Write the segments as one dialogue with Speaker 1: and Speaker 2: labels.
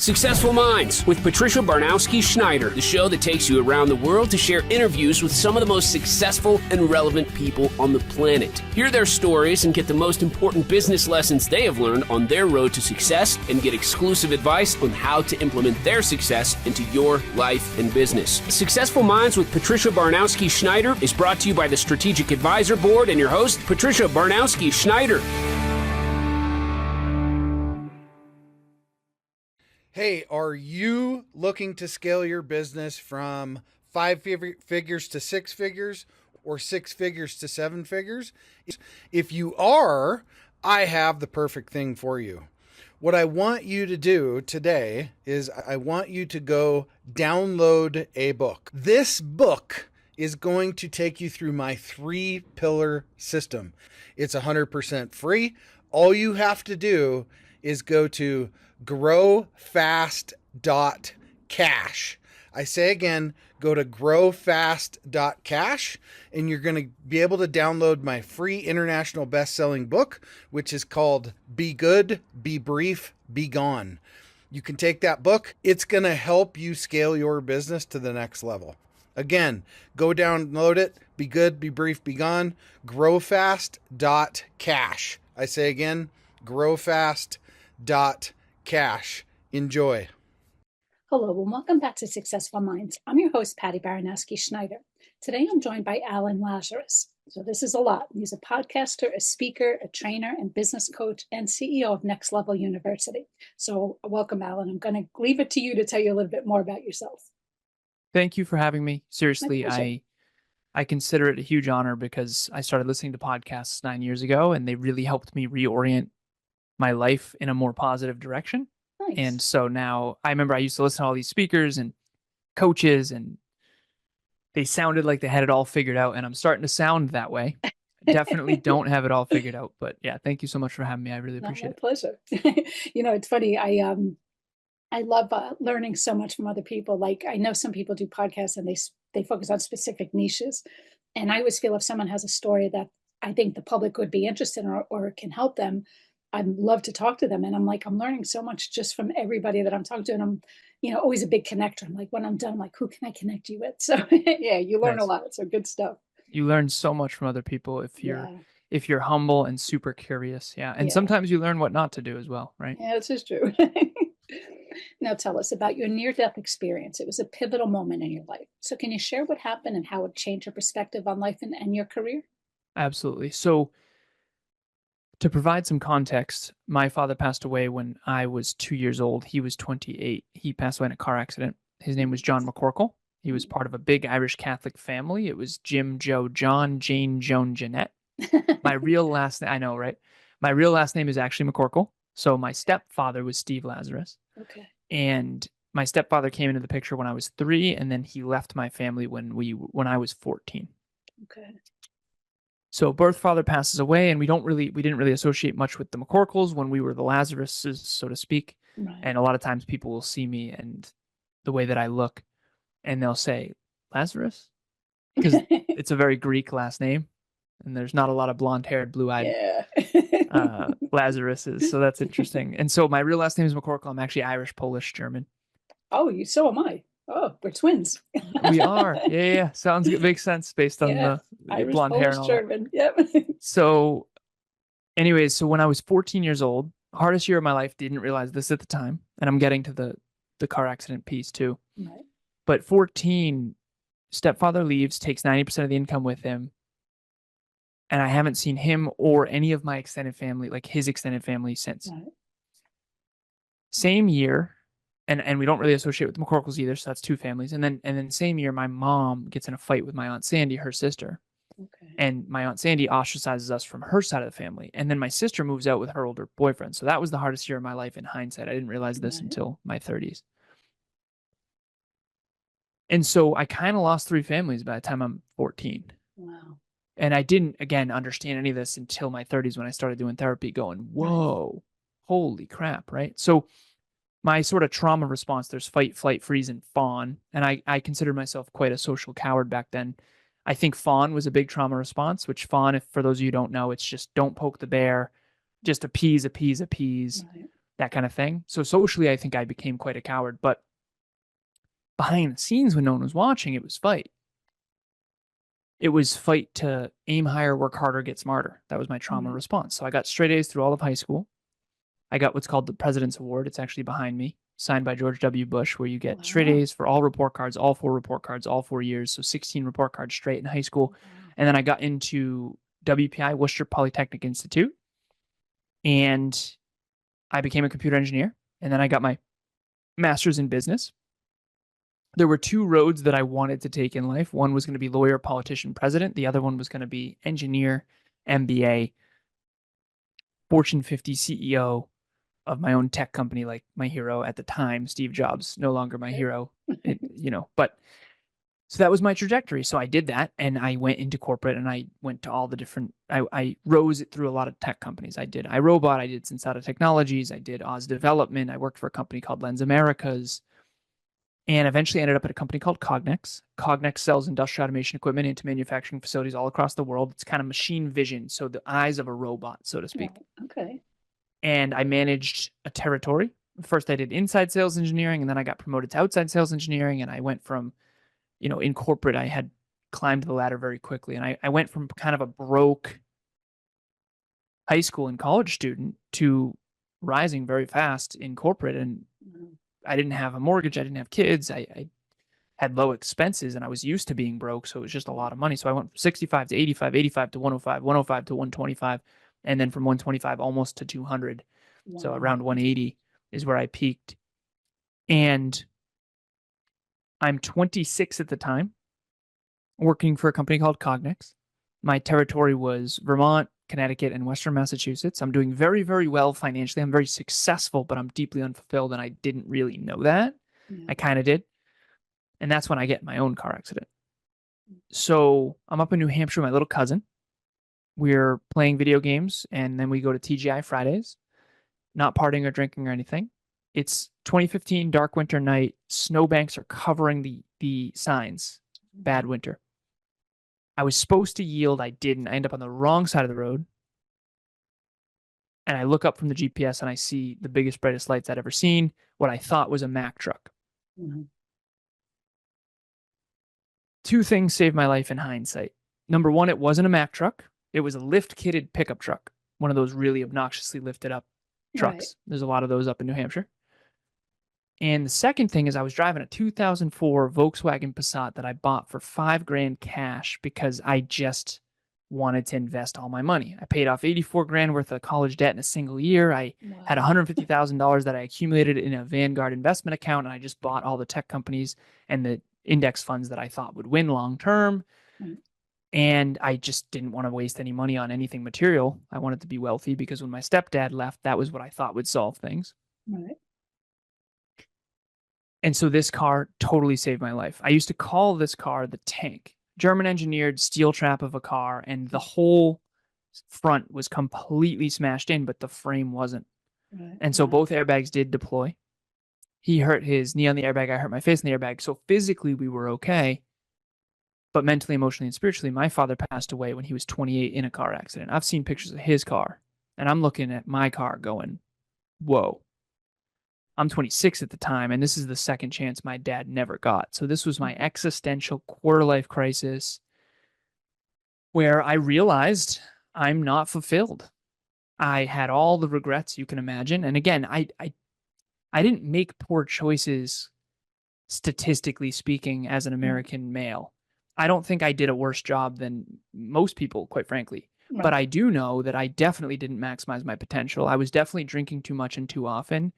Speaker 1: Successful Minds with Patricia Barnowski-Schneider, the show that takes you around the world to share interviews with some of the most successful and relevant people on the planet. Hear their stories and get the most important business lessons they have learned on their road to success and get exclusive advice on how to implement their success into your life and business. Successful Minds with Patricia Barnowski-Schneider is brought to you by the Strategic Advisor Board and your host, Patricia Barnowski-Schneider.
Speaker 2: Hey, are you looking to scale your business from 5 figures to 6 figures or 6 figures to 7 figures? If you are, I have the perfect thing for you. What I want you to do today is I want you to go download a book. This book is going to take you through my 3-pillar system. It's 100% free. All you have to do is go to growfast.cash. I say again, go to growfast.cash and you're going to be able to download my free international best-selling book, which is called Be Good, Be Brief, Be Gone. You can take that book. It's going to help you scale your business to the next level. Again, go download it. Be good, be brief, be gone. Growfast.cash. I say again, growfast.cash. Enjoy.
Speaker 3: Hello, and welcome back to Successful Minds. I'm your host, Patty Baranowski-Schneider. Today, I'm joined by Alan Lazaros. So this is a lot. He's a podcaster, a speaker, a trainer, and business coach, and CEO of Next Level University. So welcome, Alan. I'm going to leave it to you to tell you a little bit more about yourself.
Speaker 4: Thank you for having me. Seriously, I consider it a huge honor because I started listening to podcasts 9 years ago, and they really helped me reorient my life in a more positive direction.
Speaker 3: Nice.
Speaker 4: And so now I remember I used to listen to all these speakers and coaches, and they sounded like they had it all figured out. And I'm starting to sound that way. I definitely don't have it all figured out. But yeah, thank you so much for having me. I really appreciate it.
Speaker 3: My pleasure. It's funny. I love learning so much from other people. Like I know some people do podcasts and they focus on specific niches. And I always feel if someone has a story that I think the public would be interested in or can help them, I'd love to talk to them. And I'm learning so much just from everybody that I'm talking to. And I'm, always a big connector. I'm like, when I'm done, I'm like, who can I connect you with? So yeah, you learn a lot. So good stuff.
Speaker 4: You learn so much from other people if you're humble and super curious. Yeah. And sometimes you learn what not to do as well, right?
Speaker 3: Yeah, this is true. Now tell us about your near-death experience. It was a pivotal moment in your life. So can you share what happened and how it changed your perspective on life and your career?
Speaker 4: Absolutely. So to provide some context, my father passed away when I was 2 years old. He was 28. He passed away in a car accident. His name was John McCorkle. He was part of a big Irish Catholic family. It was Jim, Joe, John, Jane, Joan, Jeanette. My real last name, I know, right? My real last name is actually McCorkle. So my stepfather was Steve Lazaros.
Speaker 3: Okay.
Speaker 4: And my stepfather came into the picture when I was 3, and then he left my family when I was 14.
Speaker 3: Okay.
Speaker 4: So birth father passes away, and we didn't really associate much with the McCorkles when we were the Lazaroses, so to speak.
Speaker 3: Right.
Speaker 4: And a lot of times people will see me and the way that I look, and they'll say, Lazarus? Because it's a very Greek last name, and there's not a lot of blonde-haired, blue-eyed Lazaruses, so that's interesting. And so my real last name is McCorkle. I'm actually Irish, Polish, German.
Speaker 3: Oh, so am I. Oh, we're twins.
Speaker 4: We are. Yeah. Sounds good. Makes sense based on the
Speaker 3: Irish,
Speaker 4: blonde
Speaker 3: Polish,
Speaker 4: hair and all
Speaker 3: German.
Speaker 4: that.
Speaker 3: Yep.
Speaker 4: So anyways, so when I was 14 years old, hardest year of my life, didn't realize this at the time. And I'm getting to the car accident piece too.
Speaker 3: Right.
Speaker 4: But 14, stepfather leaves, takes 90% of the income with him. And I haven't seen him or any of my extended family, like his extended family, since.
Speaker 3: Right.
Speaker 4: Same year, and we don't really associate with the McCorkles either, so that's 2 families. And then same year, my mom gets in a fight with my Aunt Sandy, her sister.
Speaker 3: Okay.
Speaker 4: And my Aunt Sandy ostracizes us from her side of the family. And then my sister moves out with her older boyfriend. So that was the hardest year of my life in hindsight. I didn't realize this until my 30s. And so I kind of lost 3 families by the time I'm 14.
Speaker 3: Wow.
Speaker 4: And I didn't, again, understand any of this until my 30s when I started doing therapy, going, whoa, holy crap, right? So my sort of trauma response, there's fight, flight, freeze, and fawn. And I considered myself quite a social coward back then. I think fawn was a big trauma response, which fawn, if for those of you who don't know, it's just don't poke the bear, just appease.
Speaker 3: Right.
Speaker 4: that kind of thing. So socially, I think I became quite a coward, but behind the scenes when no one was watching, it was fight. It was fight to aim higher, work harder, get smarter. That was my trauma response. So I got straight A's through all of high school. I got what's called the President's Award. It's actually behind me, signed by George W. Bush, where you get straight A's for all report cards, all 4 report cards, all 4 years. So 16 report cards straight in high school. And then I got into WPI, Worcester Polytechnic Institute, and I became a computer engineer. And then I got my master's in business. There were 2 roads that I wanted to take in life. One was going to be lawyer, politician, president. The other one was going to be engineer, MBA, Fortune 50 CEO of my own tech company, like my hero at the time, Steve Jobs, no longer my hero, but so that was my trajectory. So I did that, and I went into corporate, and I went to all the different, I rose it through a lot of tech companies. I did iRobot, I did Sensata Technologies, I did Oz Development, I worked for a company called Lens Americas, and eventually ended up at a company called Cognex. Cognex sells industrial automation equipment into manufacturing facilities all across the world. It's kind of machine vision, so the eyes of a robot, so to speak.
Speaker 3: Okay.
Speaker 4: And I managed a territory. First, I did inside sales engineering, and then I got promoted to outside sales engineering. And I went from, in corporate, I had climbed the ladder very quickly. And I went from kind of a broke high school and college student to rising very fast in corporate. And I didn't have a mortgage. I didn't have kids. I had low expenses, and I was used to being broke. So it was just a lot of money. So I went from 65 to 85, 85 to 105, 105 to 125. And then from 125 almost to 200. So around 180 is where I peaked. And I'm 26 at the time, working for a company called Cognex. My territory was Vermont, Connecticut, and Western Massachusetts. I'm doing very, very well financially. I'm very successful, but I'm deeply unfulfilled, and I didn't really know that. I kind of did. And that's when I get in my own car accident. So I'm up in New Hampshire with my little cousin. We're playing video games, and then we go to TGI Fridays, not partying or drinking or anything. It's 2015, dark winter night. Snowbanks are covering the signs. Bad winter. I was supposed to yield. I didn't. I end up on the wrong side of the road. And I look up from the GPS, and I see the biggest, brightest lights I'd ever seen, what I thought was a Mack truck. 2 things saved my life in hindsight. Number 1, it wasn't a Mack truck. It was a lift-kitted pickup truck, one of those really obnoxiously lifted up trucks. Right. There's a lot of those up in New Hampshire. And the second thing is I was driving a 2004 Volkswagen Passat that I bought for $5,000 cash because I just wanted to invest all my money. I paid off $84,000 worth of college debt in a single year. I had $150,000 that I accumulated in a Vanguard investment account, and I just bought all the tech companies and the index funds that I thought would win long term. And I just didn't want to waste any money on anything material. I wanted to be wealthy because when my stepdad left, that was what I thought would solve things. And so this car totally saved my life. I used to call this car the tank. German engineered steel trap of a car, and the whole front was completely smashed in, but the frame wasn't. And so both airbags did deploy. He hurt his knee on the airbag. I hurt my face on the airbag. So physically we were okay. But mentally, emotionally, and spiritually, my father passed away when he was 28 in a car accident. I've seen pictures of his car, and I'm looking at my car going, whoa. I'm 26 at the time, and this is the second chance my dad never got. So this was my existential quarter-life crisis where I realized I'm not fulfilled. I had all the regrets you can imagine. And again, I didn't make poor choices, statistically speaking, as an American male. I don't think I did a worse job than most people, quite frankly. But I do know that I definitely didn't maximize my potential. I was definitely drinking too much and too often.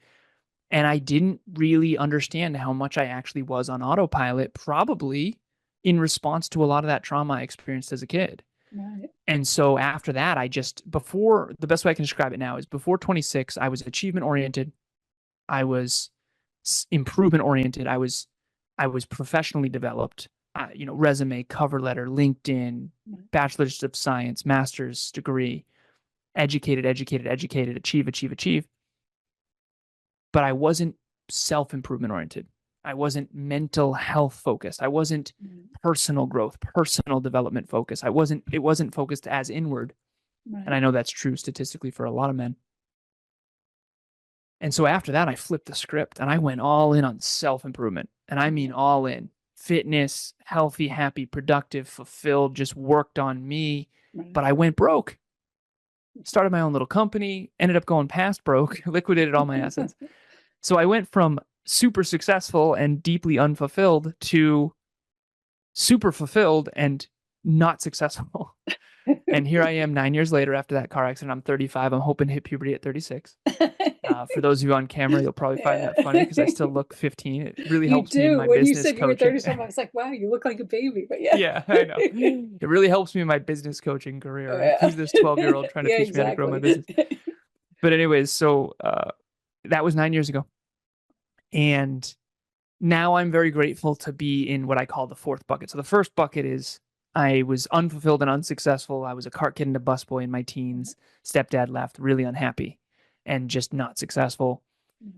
Speaker 4: And I didn't really understand how much I actually was on autopilot, probably in response to a lot of that trauma I experienced as a kid. And so after that, the best way I can describe it now is before 26, I was achievement oriented. I was improvement oriented. I was professionally developed. Resume, cover letter, LinkedIn, bachelor's of science, master's degree, educated, achieve. But I wasn't self-improvement oriented. I wasn't mental health focused. I wasn't personal growth, personal development focused. It wasn't focused as inward. And I know that's true statistically for a lot of men. And so after that, I flipped the script and I went all in on self-improvement. And I mean, all in. Fitness, healthy, happy, productive, fulfilled, just worked on me.
Speaker 3: Right.
Speaker 4: But I went broke. Started my own little company, ended up going past broke, liquidated all my assets. So I went from super successful and deeply unfulfilled to super fulfilled and not successful. And here I am 9 years later after that car accident. I'm 35. I'm hoping to hit puberty at 36. For those of you on camera, you'll probably find that funny because I still look 15. It really
Speaker 3: You
Speaker 4: helps me in
Speaker 3: do.
Speaker 4: my
Speaker 3: When you
Speaker 4: business
Speaker 3: said you were
Speaker 4: coaching.
Speaker 3: 30-something, I was like, wow, you look like a baby. But yeah.
Speaker 4: Yeah, I know. It really helps me in my business coaching career, right? Who's this 12-year-old trying to teach me how to grow my business? But anyways, so that was 9 years ago. And now I'm very grateful to be in what I call the fourth bucket. So the first bucket is I was unfulfilled and unsuccessful. I was a cart kid and a busboy in my teens. Stepdad left, really unhappy and just not successful.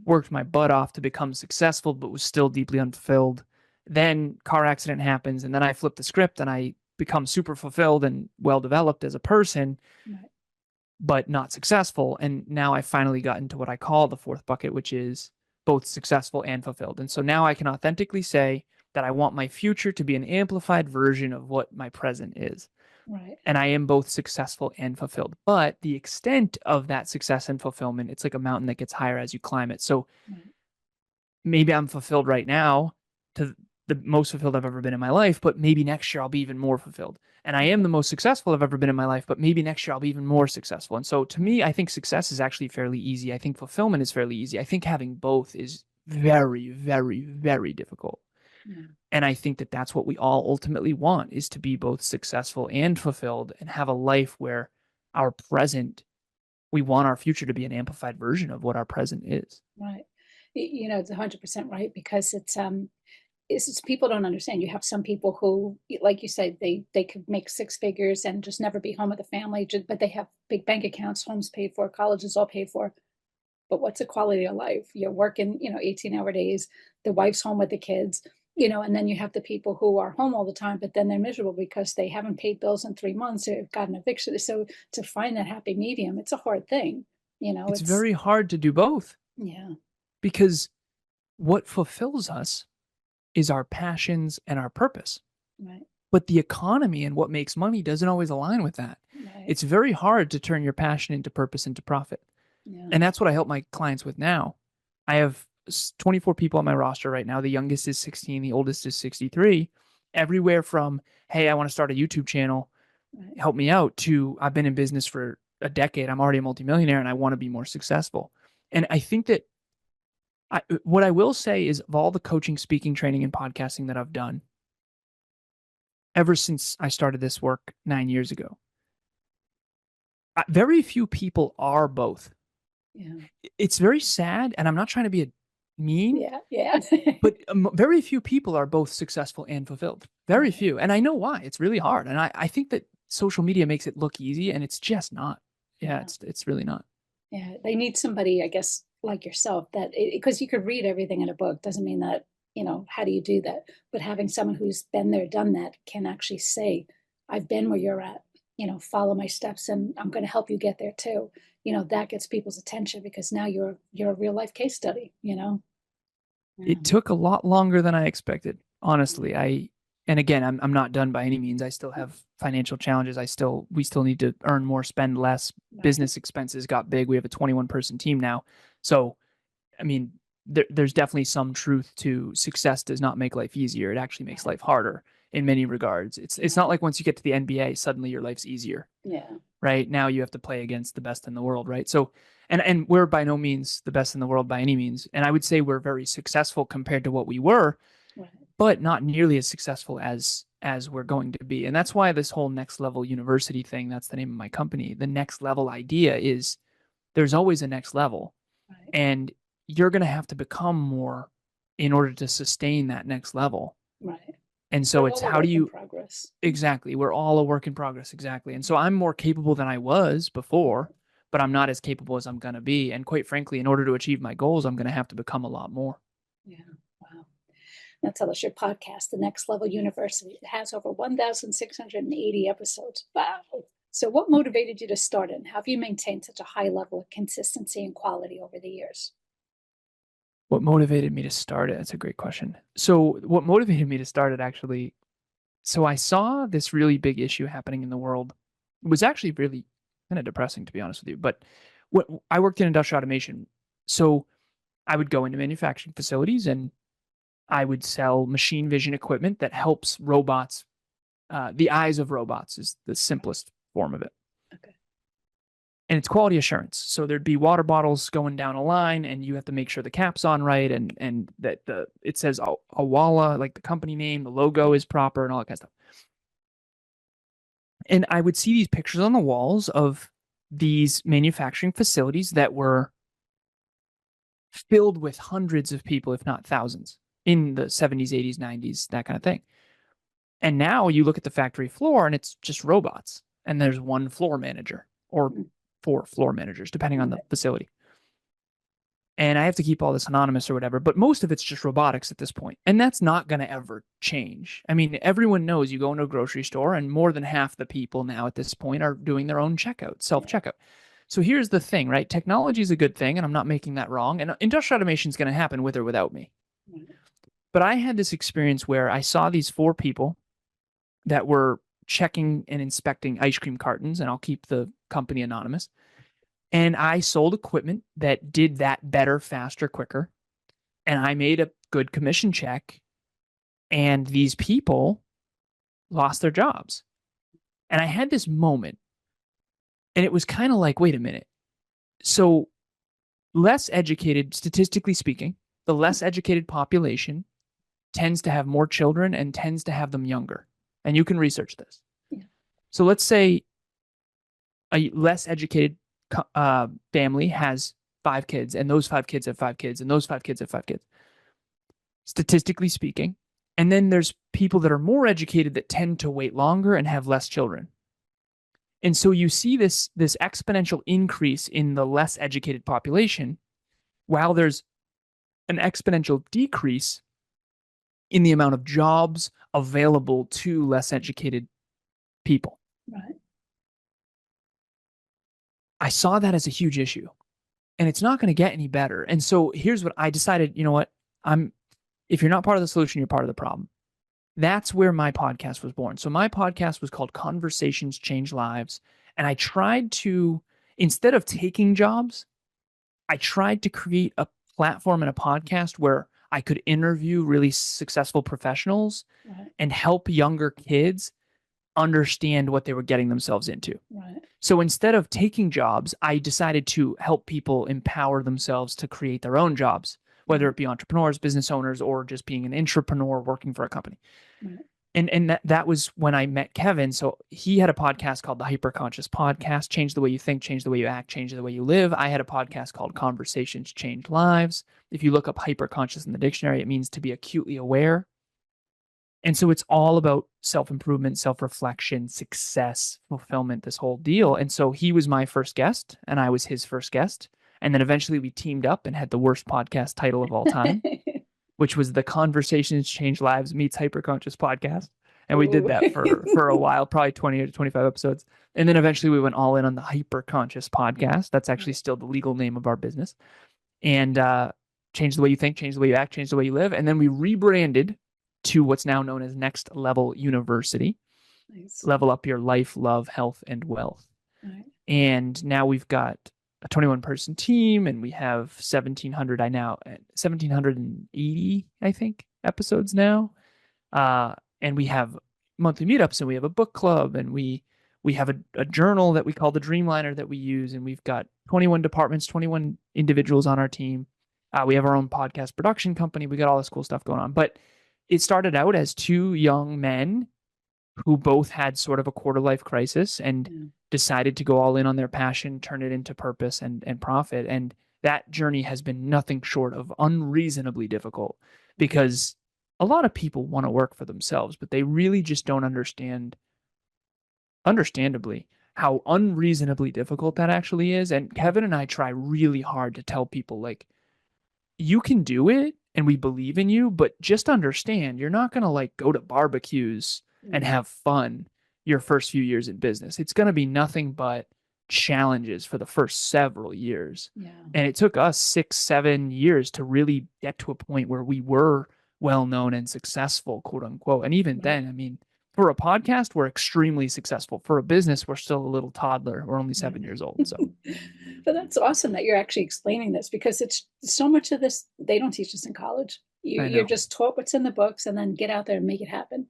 Speaker 4: Worked my butt off to become successful, but was still deeply unfulfilled. Then car accident happens, and then I flip the script and I become super fulfilled and well-developed as a person, but not successful. And now I finally got into what I call the fourth bucket, which is both successful and fulfilled. And so now I can authentically say that I want my future to be an amplified version of what my present is.
Speaker 3: Right.
Speaker 4: And I am both successful and fulfilled. But the extent of that success and fulfillment, it's like a mountain that gets higher as you climb it. So maybe I'm fulfilled right now to the most fulfilled I've ever been in my life, but maybe next year I'll be even more fulfilled. And I am the most successful I've ever been in my life, but maybe next year I'll be even more successful. And so to me, I think success is actually fairly easy. I think fulfillment is fairly easy. I think having both is very, very, very difficult. And I think that that's what we all ultimately want, is to be both successful and fulfilled and have a life where our present, we want our future to be an amplified version of what our present is.
Speaker 3: Right. You know, it's 100% right, because it's people don't understand. You have some people who, like you said, they could make six figures and just never be home with the family, but they have big bank accounts, homes paid for, colleges all paid for. But what's the quality of life? You're working, 18-hour days, the wife's home with the kids, and then you have the people who are home all the time, but then they're miserable because they haven't paid bills in 3 months, they've got an eviction. So to find that happy medium, it's a hard thing.
Speaker 4: It's very hard to do both.
Speaker 3: Yeah.
Speaker 4: Because what fulfills us is our passions and our purpose.
Speaker 3: Right.
Speaker 4: But the economy and what makes money doesn't always align with that.
Speaker 3: Right.
Speaker 4: It's very hard to turn your passion into purpose, into profit.
Speaker 3: Yeah.
Speaker 4: And that's what I help my clients with now. I have 24 people on my roster right now. The youngest is 16, the oldest is 63. Everywhere from, hey, I want to start a YouTube channel, help me out, to I've been in business for a decade. I'm already a multimillionaire and I want to be more successful. And I think that what I will say is, of all the coaching, speaking, training, and podcasting that I've done, ever since I started this work 9 years ago, very few people are both.
Speaker 3: Yeah.
Speaker 4: It's very sad, and I'm not trying to be mean.
Speaker 3: Yeah.
Speaker 4: But very few people are both successful and fulfilled. Very few. And I know why. It's really hard. And I think that social media makes it look easy, and it's just not. Yeah. It's really not.
Speaker 3: Yeah. They need somebody, I guess, like yourself, that because you could read everything in a book, doesn't mean that, how do you do that? But having someone who's been there, done that, can actually say, I've been where you're at, follow my steps and I'm going to help you get there too. That gets people's attention, because now you're a real life case study, Yeah.
Speaker 4: It took a lot longer than I expected, honestly. And again, I'm not done by any means. I still have financial challenges. We still need to earn more, spend less.
Speaker 3: Right.
Speaker 4: Business expenses got big. We have a 21-person team now. So, I mean, there's definitely some truth to success does not make life easier. It actually makes life harder in many regards. It's not like once you get to the NBA, suddenly your life's easier.
Speaker 3: Yeah.
Speaker 4: Right? Now you have to play against the best in the world, right? So, and we're by no means the best in the world by any means. And I would say we're very successful compared to what we were, but not nearly as successful as we're going to be. And that's why this whole Next Level University thing, that's the name of my company, the next level idea is there's always a next level.
Speaker 3: Right.
Speaker 4: And you're going to have to become more in order to sustain that next level.
Speaker 3: Right.
Speaker 4: And so it's how do you
Speaker 3: progress.
Speaker 4: Exactly. We're all a work in progress. Exactly. And so I'm more capable than I was before, but I'm not as capable as I'm going to be. And quite frankly, in order to achieve my goals, I'm going to have to become a lot more.
Speaker 3: Yeah. Wow. Now tell us, your podcast, The Next Level University, it has over 1,680 episodes. Wow. So what motivated you to start it? And how have you maintained such a high level of consistency and quality over the years?
Speaker 4: What motivated me to start it? That's a great question. So what motivated me to start it actually, so I saw this really big issue happening in the world. It was actually really kind of depressing, to be honest with you. But what I worked in industrial automation. So I would go into manufacturing facilities and I would sell machine vision equipment that helps robots. The eyes of robots is the simplest form of it.
Speaker 3: Okay.
Speaker 4: And it's quality assurance. So there'd be water bottles going down a line, and you have to make sure the cap's on right, and that it says Awala, like the company name, the logo is proper, and all that kind of stuff. And I would see these pictures on the walls of these manufacturing facilities that were filled with hundreds of people, if not thousands, in the 70s, 80s, 90s, that kind of thing. And now you look at the factory floor and it's just robots, and there's one floor manager or 4 floor managers, depending on the facility. And I have to keep all this anonymous or whatever, but most of it's just robotics at this point. And that's not going to ever change. I mean, everyone knows you go into a grocery store and more than half the people now at this point are doing their own checkout, self-checkout. So here's the thing, right? Technology is a good thing, and I'm not making that wrong. And industrial automation is going to happen with or without me. But I had this experience where I saw these 4 people that were checking and inspecting ice cream cartons, and I'll keep the company anonymous. And I sold equipment that did that better, faster, quicker. And I made a good commission check. And these people lost their jobs. And I had this moment. And it was kind of like, wait a minute. So less educated, statistically speaking, the less educated population tends to have more children and tends to have them younger. And you can research this. Yeah. So let's say a less educated family has 5 kids, and those 5 kids have 5 kids, and those 5 kids have 5 kids, statistically speaking. And then there's people that are more educated that tend to wait longer and have less children. And so you see this exponential increase in the less educated population, while there's an exponential decrease in the amount of jobs available to less educated people.
Speaker 3: Right.
Speaker 4: I saw that as a huge issue, and it's not going to get any better. And so here's what I decided, you know what? If you're not part of the solution, you're part of the problem. That's where my podcast was born. So my podcast was called Conversations Change Lives. And I tried to, instead of taking jobs, I tried to create a platform and a podcast where I could interview really successful professionals and help younger kids understand what they were getting themselves into. Right. So instead of taking jobs, I decided to help people empower themselves to create their own jobs, whether it be entrepreneurs, business owners, or just being an entrepreneur working for a company. Right. And that was when I met Kevin. So he had a podcast called the Hyperconscious Podcast, Change the Way You Think, Change the Way You Act, Change the Way You Live. I had a podcast called Conversations Change Lives. If you look up hyperconscious in the dictionary, it means to be acutely aware. And so it's all about self-improvement, self-reflection, success, fulfillment, this whole deal. And so he was my first guest and I was his first guest. And then eventually we teamed up and had the worst podcast title of all time, which was the Conversations Change Lives meets Hyperconscious Podcast. And we did that for a while, probably 20 to 25 episodes. And then eventually we went all in on the Hyperconscious Podcast. That's actually still the legal name of our business. And change the way you think, change the way you act, change the way you live. And then we rebranded to what's now known as Next Level University. Nice. Level up your life, love, health, and wealth. Right. And now we've got a 21-person team, and we have 1,780, I think, episodes now. And we have monthly meetups, and we have a book club, and we have a journal that we call the Dreamliner that we use, and we've got 21 departments, 21 individuals on our team. We have our own podcast production company. We got all this cool stuff going on. But it started out as 2 young men who both had sort of a quarter-life crisis and decided to go all in on their passion, turn it into purpose and profit. And that journey has been nothing short of unreasonably difficult, because a lot of people want to work for themselves, but they really just don't understand, understandably, how unreasonably difficult that actually is. And Kevin and I try really hard to tell people, like, you can do it and we believe in you, but just understand you're not going to like go to barbecues and have fun your first few years in business. It's going to be nothing but challenges for the first several years.
Speaker 3: Yeah.
Speaker 4: And it took us 6-7 years to really get to a point where we were well known and successful, quote unquote. And even then, I mean, for a podcast, we're extremely successful. For a business, we're still a little toddler. We're only 7 years old. So,
Speaker 3: But that's awesome that you're actually explaining this, because it's so much of this, they don't teach us in college. You're just taught what's in the books and then get out there and make it happen.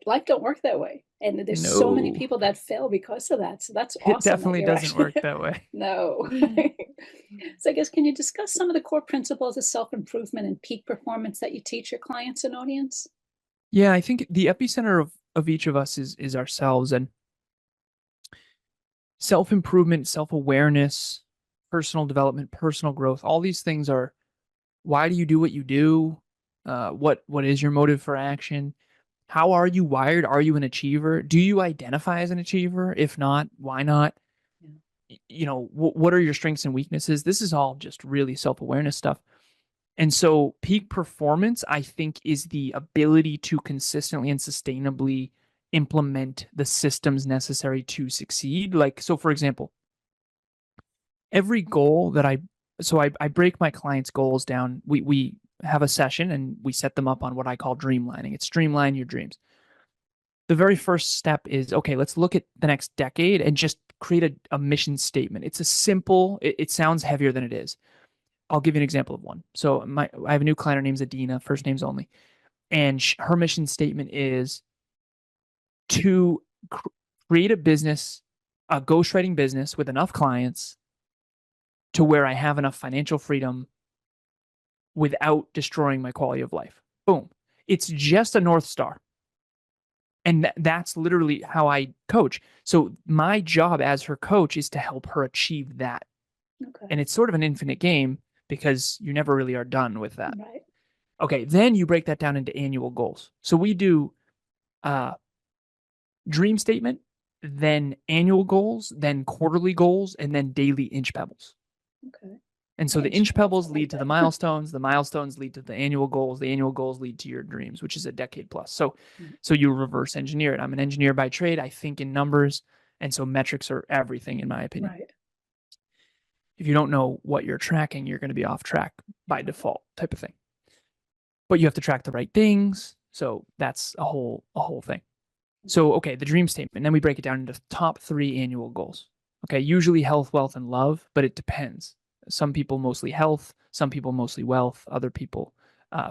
Speaker 3: Life don't work that way. And there's so many people that fail because of that. So that's awesome.
Speaker 4: It definitely doesn't work that way.
Speaker 3: No. So I guess, can you discuss some of the core principles of self-improvement and peak performance that you teach your clients and audience?
Speaker 4: Yeah, I think the epicenter of each of us is ourselves, and self-improvement, self-awareness, personal development, personal growth. All these things are, why do you do what you do? What is your motive for action? How are you wired? Are you an achiever? Do you identify as an achiever? If not, why not? You know, what are your strengths and weaknesses? This is all just really self-awareness stuff. And so peak performance, I think, is the ability to consistently and sustainably implement the systems necessary to succeed. Like, so for example, every goal that I break my clients' goals down. We have a session and we set them up on what I call dreamlining. It's streamline your dreams. The very first step is, okay, let's look at the next decade and just create a mission statement. It's a simple, it sounds heavier than it is. I'll give you an example of one. So I have a new client, her name's Adina, first names only. And her mission statement is to create a business, a ghostwriting business with enough clients to where I have enough financial freedom without destroying my quality of life. Boom. It's just a North Star. And that's literally how I coach. So my job as her coach is to help her achieve that.
Speaker 3: Okay.
Speaker 4: And it's sort of an infinite game because you never really are done with that.
Speaker 3: Right.
Speaker 4: Okay, then you break that down into annual goals. So we do dream statement, then annual goals, then quarterly goals, and then daily inch pebbles.
Speaker 3: Okay.
Speaker 4: And so the inch pebbles lead to the milestones lead to the annual goals lead to your dreams, which is a decade plus. So you reverse engineer it. I'm an engineer by trade. I think in numbers. And so metrics are everything in my opinion.
Speaker 3: Right.
Speaker 4: If you don't know what you're tracking, you're going to be off track by default type of thing. But you have to track the right things. So that's a whole thing. So, okay, the dream statement. Then we break it down into top 3 annual goals. Okay, usually health, wealth, and love, but it depends. Some people mostly health, some people mostly wealth, other people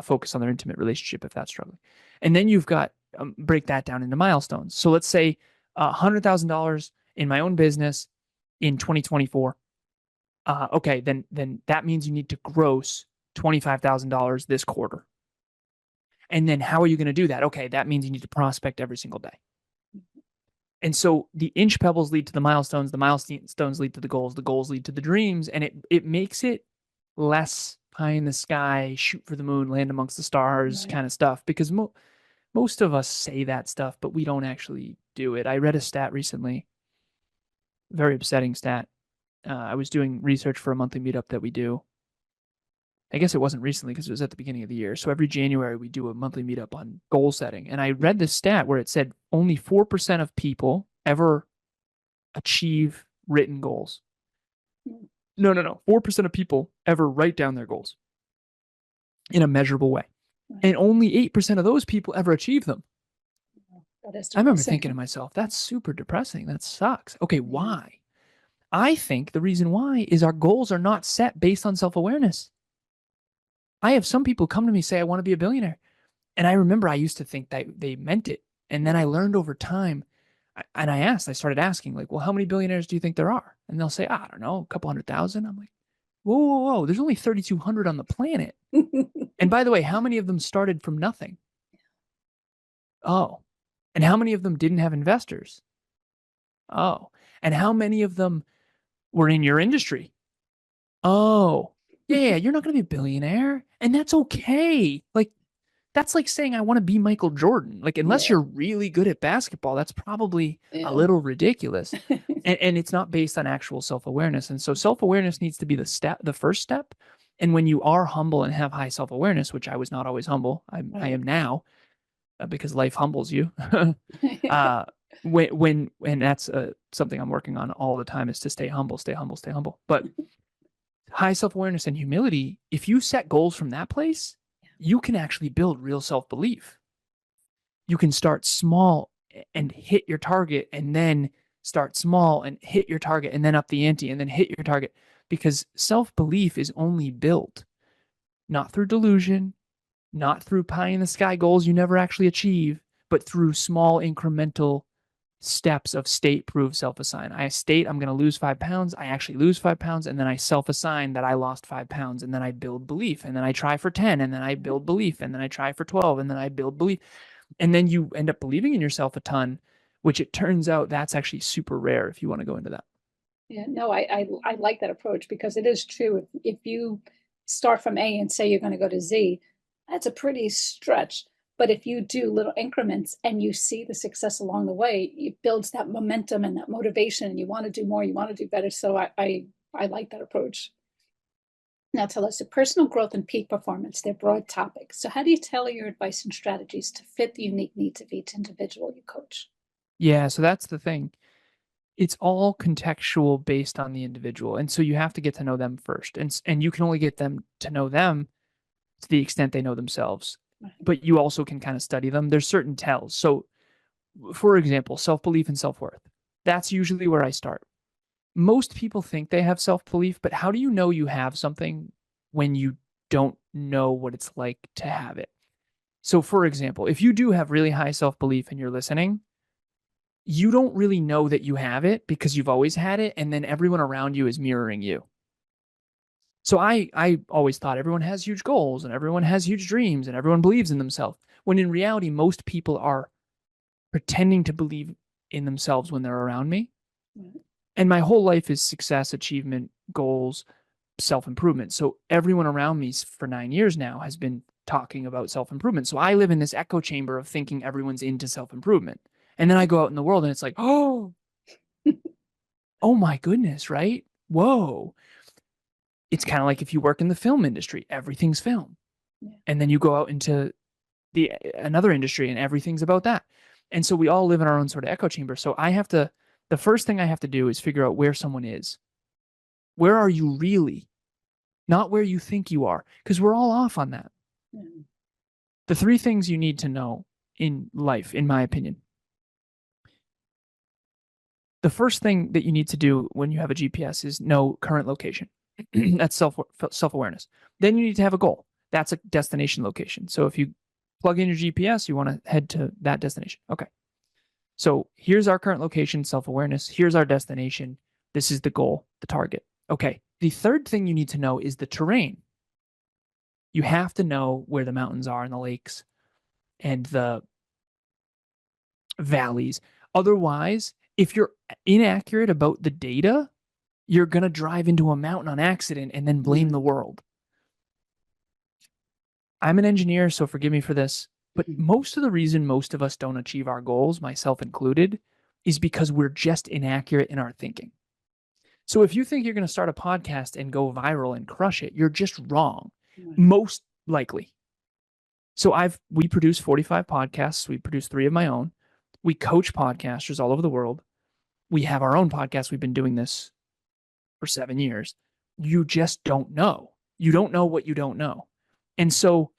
Speaker 4: focus on their intimate relationship if that's struggling. And then you've got, break that down into milestones. So let's say $100,000 in my own business in 2024. Okay, then that means you need to gross $25,000 this quarter. And then how are you going to do that? Okay, that means you need to prospect every single day. And so the inch pebbles lead to the milestones lead to the goals lead to the dreams, and it makes it less pie in the sky, shoot for the moon, land amongst the stars kind of stuff, because most of us say that stuff, but we don't actually do it. I read a stat recently, very upsetting stat. I was doing research for a monthly meetup that we do. I guess it wasn't recently because it was at the beginning of the year. So every January we do a monthly meetup on goal setting. And I read this stat where it said only 4% of people ever achieve written goals. No. 4% of people ever write down their goals in a measurable way. And only 8% of those people ever achieve them. I remember thinking to myself, that's super depressing. That sucks. Okay, why? I think the reason why is our goals are not set based on self-awareness. I have some people come to me say, I want to be a billionaire. And I remember I used to think that they meant it. And then I learned over time, and I started asking, like, well, how many billionaires do you think there are? And they'll say, I don't know, a couple 100,000. I'm like, whoa, there's only 3,200 on the planet. And by the way, how many of them started from nothing? Oh, and how many of them didn't have investors? Oh, and how many of them were in your industry? Oh, yeah, you're not going to be a billionaire, and that's okay. Like, that's like saying I want to be Michael Jordan. Like, unless you're really good at basketball, that's probably a little ridiculous. and it's not based on actual self-awareness. And so self-awareness needs to be the first step. And when you are humble and have high self-awareness, which I was not always humble, I am now, because life humbles you. And that's something I'm working on all the time, is to stay humble, stay humble, stay humble. But high self-awareness and humility, if you set goals from that place, you can actually build real self-belief. You can start small and hit your target, and then start small and hit your target, and then up the ante, and then hit your target. Because self-belief is only built not through delusion, not through pie in the sky goals you never actually achieve, but through small incremental steps of state-proof self-assign. I state I'm going to lose 5 pounds. I actually lose 5 pounds, and then I self-assign that I lost 5 pounds, and then I build belief, and then I try for 10, and then I build belief, and then I try for 12, and then I build belief. And then you end up believing in yourself a ton, which it turns out that's actually super rare if you want to go into that.
Speaker 3: Yeah, no, I like that approach, because it is true. If you start from A and say you're going to go to Z, that's a pretty stretch. But if you do little increments and you see the success along the way, it builds that momentum and that motivation, and you want to do more, you want to do better. So I like that approach. Now tell us, the personal growth and peak performance, they're broad topics. So how do you tailor your advice and strategies to fit the unique needs of each individual you coach?
Speaker 4: Yeah, so that's the thing. It's all contextual based on the individual. And so you have to get to know them first. And you can only get them to know them to the extent they know themselves.
Speaker 3: Right.
Speaker 4: But you also can kind of study them. There's certain tells. So, for example, self-belief and self-worth. That's usually where I start. Most people think they have self-belief, but how do you know you have something when you don't know what it's like to have it? So, for example, if you do have really high self-belief and you're listening, you don't really know that you have it because you've always had it, and then everyone around you is mirroring you. So I always thought everyone has huge goals and everyone has huge dreams and everyone believes in themselves, when in reality, most people are pretending to believe in themselves when they're around me.
Speaker 3: Right.
Speaker 4: And my whole life is success, achievement, goals, self-improvement. So everyone around me for 9 years now has been talking about self-improvement. So I live in this echo chamber of thinking everyone's into self-improvement. And then I go out in the world and it's like, oh my goodness, right? Whoa. It's kind of like if you work in the film industry, everything's film.
Speaker 3: Yeah.
Speaker 4: And then you go out into another industry and everything's about that. And so we all live in our own sort of echo chamber. So the first thing I have to do is figure out where someone is. Where are you really? Not where you think you are, because we're all off on that.
Speaker 3: Yeah.
Speaker 4: The 3 things you need to know in life, in my opinion. The first thing that you need to do when you have a GPS is know current location. That's self-awareness. Then you need to have a goal. That's a destination location. So if you plug in your GPS, you want to head to that destination. Okay. So here's our current location, self-awareness. Here's our destination. This is the goal, the target. Okay. The third thing you need to know is the terrain. You have to know where the mountains are and the lakes and the valleys. Otherwise, if you're inaccurate about the data, you're going to drive into a mountain on accident and then blame the world. I'm an engineer, so forgive me for this, but most of the reason most of us don't achieve our goals, myself included, is because we're just inaccurate in our thinking. So if you think you're going to start a podcast and go viral and crush it, you're just wrong, most likely. So we produce 45 podcasts. We produce 3 of my own. We coach podcasters all over the world. We have our own podcast. We've been doing this for 7 years. You just don't know. You don't know what you don't know. And so,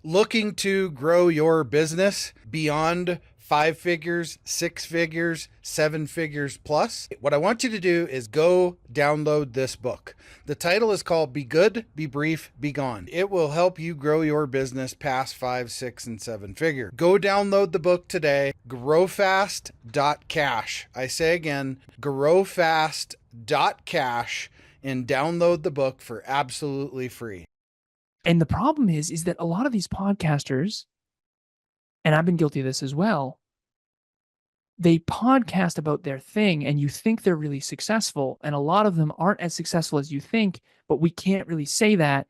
Speaker 2: looking to grow your business beyond 5 figures, 6 figures, 7 figures plus, what I want you to do is go download this book. The title is called Be Good, Be Brief, Be Gone. It will help you grow your business past 5, 6, and 7 figure. Go download the book today, growfast.cash. I say again, growfast.cash, and download the book for absolutely free.
Speaker 4: and the problem is that a lot of these podcasters, and I've been guilty of this as well, they podcast about their thing and you think they're really successful. And a lot of them aren't as successful as you think, but we can't really say that,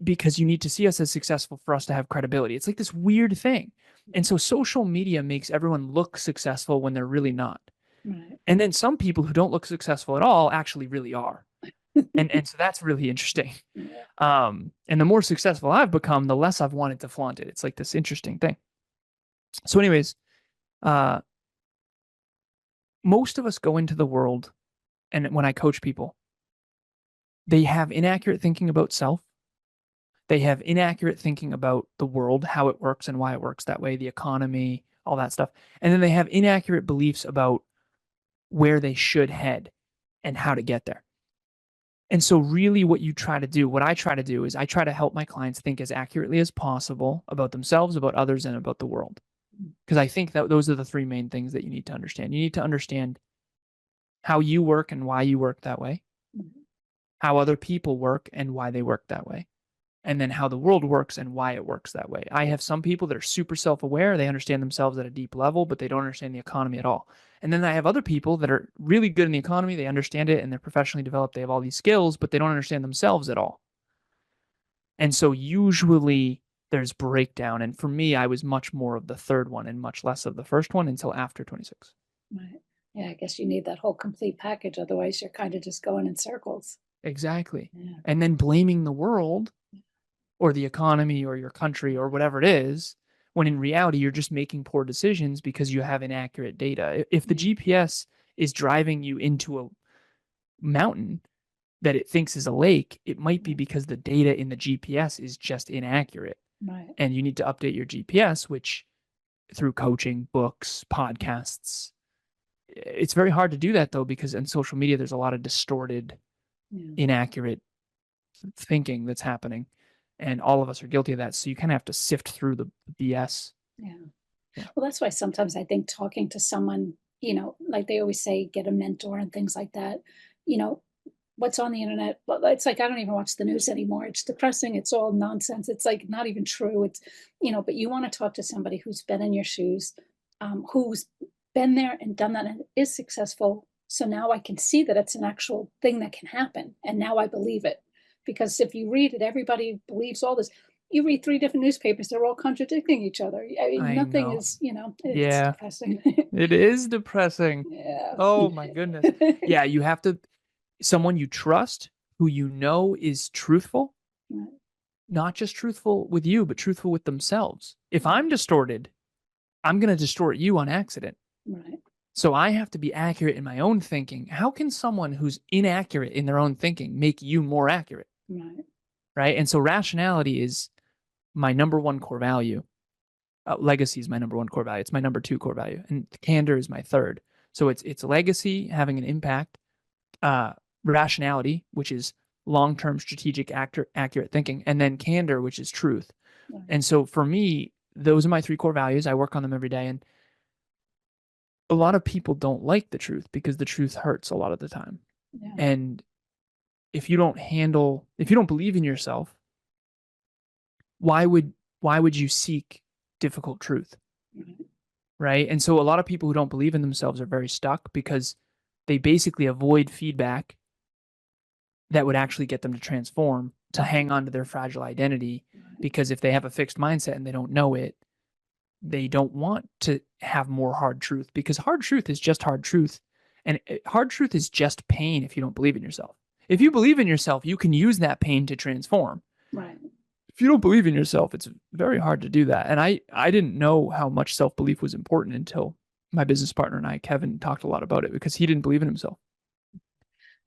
Speaker 4: because you need to see us as successful for us to have credibility. It's like this weird thing. And so social media makes everyone look successful when they're really not.
Speaker 3: Right.
Speaker 4: And then some people who don't look successful at all actually really are. and so that's really interesting.
Speaker 3: Yeah.
Speaker 4: And the more successful I've become, the less I've wanted to flaunt it. It's like this interesting thing. So anyways, most of us go into the world, and when I coach people, they have inaccurate thinking about self. They have inaccurate thinking about the world, how it works and why it works that way, the economy, all that stuff. And then they have inaccurate beliefs about where they should head and how to get there. And so really what I try to do is I try to help my clients think as accurately as possible about themselves, about others, and about the world. Because I think that those are the three main things that you need to understand. You need to understand how you work and why you work that way, how other people work and why they work that way, and then how the world works and why it works that way. I have some people that are super self-aware. They understand themselves at a deep level, but they don't understand the economy at all. And then I have other people that are really good in the economy. They understand it and they're professionally developed. They have all these skills, but they don't understand themselves at all. And so usually there's breakdown. And for me, I was much more of the third one and much less of the first one until after 26.
Speaker 3: Right. Yeah, I guess you need that whole complete package. Otherwise, you're kind of just going in circles.
Speaker 4: Exactly.
Speaker 3: Yeah.
Speaker 4: And then blaming the world or the economy or your country or whatever it is, when in reality, you're just making poor decisions because you have inaccurate data. If the GPS is driving you into a mountain that it thinks is a lake, it might be because the data in the GPS is just inaccurate.
Speaker 3: Right.
Speaker 4: And you need to update your GPS, which through coaching, books, podcasts. It's very hard to do that though, because in social media, there's a lot of distorted, inaccurate thinking that's happening. And all of us are guilty of that. So you kind of have to sift through the BS.
Speaker 3: Yeah. Well, that's why sometimes I think talking to someone, like they always say, get a mentor and things like that, what's on the internet. It's like, I don't even watch the news anymore. It's depressing. It's all nonsense. It's like not even true. It's, but you want to talk to somebody who's been in your shoes, who's been there and done that and is successful. So now I can see that it's an actual thing that can happen. And now I believe it. Because if you read it, everybody believes all this. You read 3 different newspapers, they're all contradicting each other. I mean, nothing is, it's depressing.
Speaker 4: It is depressing.
Speaker 3: Yeah.
Speaker 4: Oh my goodness. Yeah, you have to, someone you trust, who you know is truthful,
Speaker 3: Right.
Speaker 4: not just truthful with you, but truthful with themselves. If I'm distorted, I'm going to distort you on accident.
Speaker 3: Right.
Speaker 4: So I have to be accurate in my own thinking. How can someone who's inaccurate in their own thinking make you more accurate?
Speaker 3: Right.
Speaker 4: Right. And so rationality is my number one core value. Legacy is my number one core value. It's my number 2 core value. And candor is my third. So it's legacy, having an impact, rationality, which is long-term strategic accurate thinking, and then candor, which is truth.
Speaker 3: Right.
Speaker 4: And so for me, those are my 3 core values. I work on them every day. And a lot of people don't like the truth because the truth hurts a lot of the time.
Speaker 3: Yeah.
Speaker 4: And if you don't believe in yourself, why would you seek difficult truth? Right? And so a lot of people who don't believe in themselves are very stuck because they basically avoid feedback that would actually get them to transform, to hang on to their fragile identity. Because if they have a fixed mindset and they don't know it, they don't want to have more hard truth, because hard truth is just hard truth. And hard truth is just pain if you don't believe in yourself. If you believe in yourself, you can use that pain to transform.
Speaker 3: Right.
Speaker 4: If you don't believe in yourself, it's very hard to do that. And I didn't know how much self-belief was important until my business partner and I, Kevin, talked a lot about it, because he didn't believe in himself.